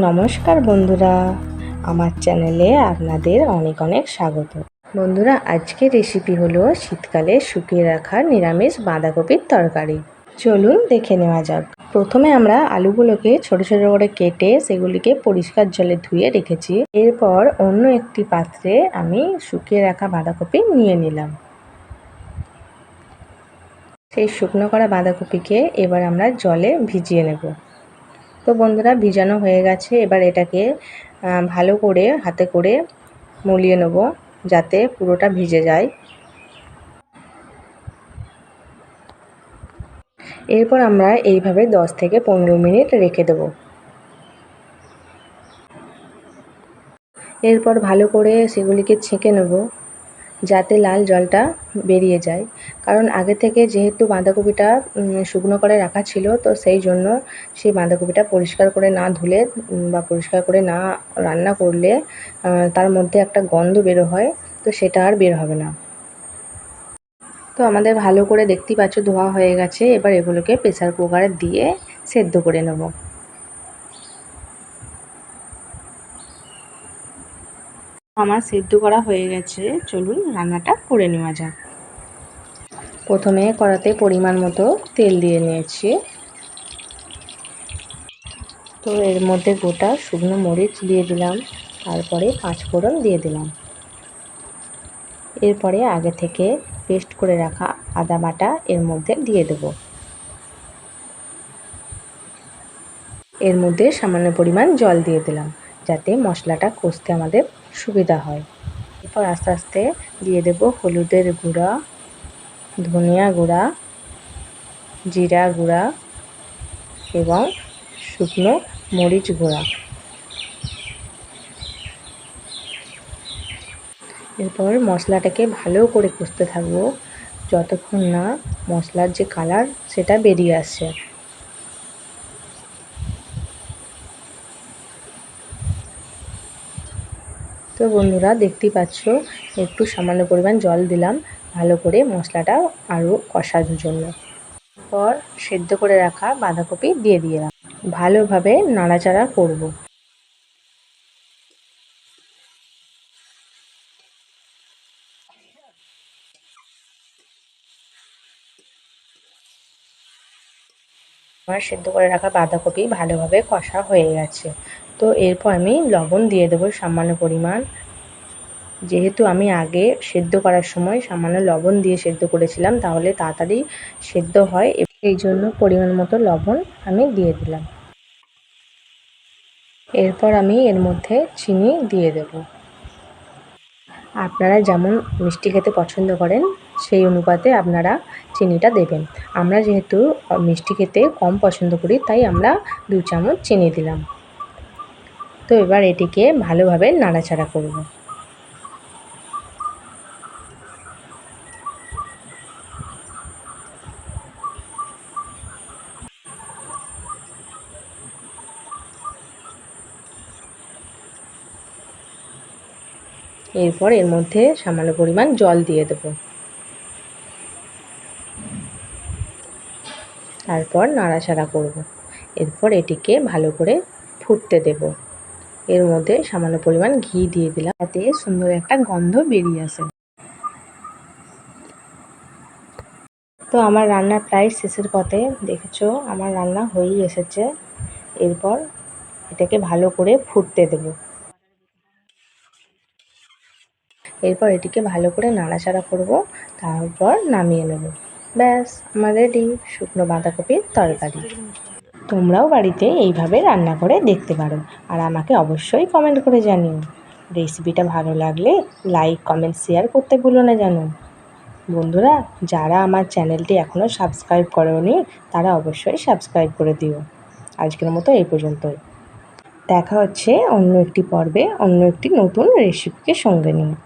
নমস্কার বন্ধুরা, আমার চ্যানেলে আপনাদের অনেক অনেক স্বাগত। বন্ধুরা, আজকের রেসিপি হলো শীতকালে শুকিয়ে রাখা নিরামিষ বাঁধাকপির তরকারি। চলুন দেখে নেওয়া যাক। প্রথমে আমরা আলুগুলোকে ছোট ছোট করে কেটে সেগুলিকে পরিষ্কার জলে ধুয়ে রেখেছি। এরপর অন্য একটি পাত্রে আমি শুকিয়ে রাখা বাঁধাকপি নিয়ে নিলাম। সেই শুকনো করা বাঁধাকপিকে এবার আমরা জলে ভিজিয়ে নেব। তো বন্ধুরা, ভিজানো হয়ে গেছে। এবার এটাকে ভালো করে হাতে করে মলিয়ে নেব যাতে পুরোটা ভিজে যায়। এরপর আমরা এইভাবে 10 থেকে 15 মিনিট রেখে দেব। এরপর ভালো করে সেগুলিকে ছেঁকে নেব যাতে লাল জলটা বেরিয়ে যায়। কারণ আগে থেকে যেহেতু বাঁধাকপিটা শুকনো করে রাখা ছিল, তো সেই জন্য সেই বাঁধাকপিটা পরিষ্কার করে না ধুলে বা পরিষ্কার করে না রান্না করলে তার মধ্যে একটা গন্ধ বেরো হয়, তো সেটা আর বের হবে না। তো আমাদের ভালো করে দেখতেই পাচ্ছ ধোয়া হয়ে গেছে। এবার এগুলোকে প্রেসার কুকারে দিয়ে সেদ্ধ করে নেব। আমার সেদ্ধ করা হয়ে গেছে, চলুন রান্নাটা করে নেওয়া যাক। প্রথমে কড়াতে পরিমাণ মতো তেল দিয়ে নিয়েছি। তো এর মধ্যে গোটা শুকনো মরিচ দিয়ে দিলাম, তারপরে 5 ফোড়ন দিয়ে দিলাম। এরপরে আগে থেকে পেস্ট করে রাখা আদা বাটা এর মধ্যে দিয়ে দেব। এর মধ্যে সামান্য পরিমাণ জল দিয়ে দিলাম যাতে মশলাটা কষতে আমাদের সুবিধা হয়। এরপর আস্তে আস্তে দিয়ে দেব হলুদের গুঁড়া, ধনিয়া গুঁড়া, জিরা গুঁড়া এবং শুকনো মরিচ গুঁড়া। এরপর মশলাটাকে ভালো করে কষতে থাকবো যতক্ষণ না মশলার যে কালার সেটা বেরিয়ে আসছে। তো বন্ধুরা, দেখতেই পাচ্ছ একটু সামান্য পরিমাণ জল দিলাম ভালো করে মশলাটা আরও কষার জন্য। এরপর সেদ্ধ করে রাখা বাঁধাকপি দিয়ে দিলাম, ভালোভাবে নাড়াচাড়া করব। আমার সেদ্ধ করে রাখা বাঁধাকপি ভালোভাবে কষা হয়ে গেছে। তো এরপর আমি লবণ দিয়ে দেবো সামান্য পরিমাণ। যেহেতু আমি আগে সেদ্ধ করার সময় সামান্য লবণ দিয়ে সেদ্ধ করেছিলাম, তাহলে তাড়াতাড়ি সেদ্ধ হয়, এই জন্য পরিমাণ মতো লবণ আমি দিয়ে দিলাম। এরপর আমি এর মধ্যে চিনি দিয়ে দেব। আপনারা যেমন মিষ্টি খেতে পছন্দ করেন সেই অনুপাতে আপনারা চিনিটা দেবেন। আমরা যেহেতু মিষ্টি খেতে কম পছন্দ করি, তাই আমরা 2 চামচ চিনি দিলাম। তো এবার এটিকে ভালোভাবে নাড়াচাড়া করব। এরপর এর মধ্যে সামান্য পরিমাণ জল দিয়ে দেব। তারপর নাড়াচাড়া করব। এরপর এটিকে ভালো করে ফুটতে দেব। এর মধ্যে সামান্য পরিমাণ ঘি দিয়ে দিলাম যাতে সুন্দর একটা গন্ধ বেরিয়ে আসে। তো আমার রান্না প্রায় শেষের পথে, দেখেছো আমার রান্না হয়েই এসেছে। এরপর এটাকে ভালো করে ফুটতে দেব। এরপর এটিকে ভালো করে নাড়াচাড়া করব, তারপর নামিয়ে নেব। ব্যাস, আমার রেডি শুকনো বাঁধাকপির তরকারি। তোমরাও বাড়িতে এইভাবে রান্না করে দেখতে পারো, আর আমাকে অবশ্যই কমেন্ট করে জানিও। রেসিপিটা ভালো লাগলে লাইক, কমেন্ট, শেয়ার করতে ভুলো না জানো। বন্ধুরা, যারা আমার চ্যানেলটি এখনও সাবস্ক্রাইব করোনি তারা অবশ্যই সাবস্ক্রাইব করে দিও। আজকের মতো এই পর্যন্তই। দেখা হচ্ছে অন্য একটি পর্বে অন্য একটি নতুন রেসিপিকে সঙ্গে নিয়ে।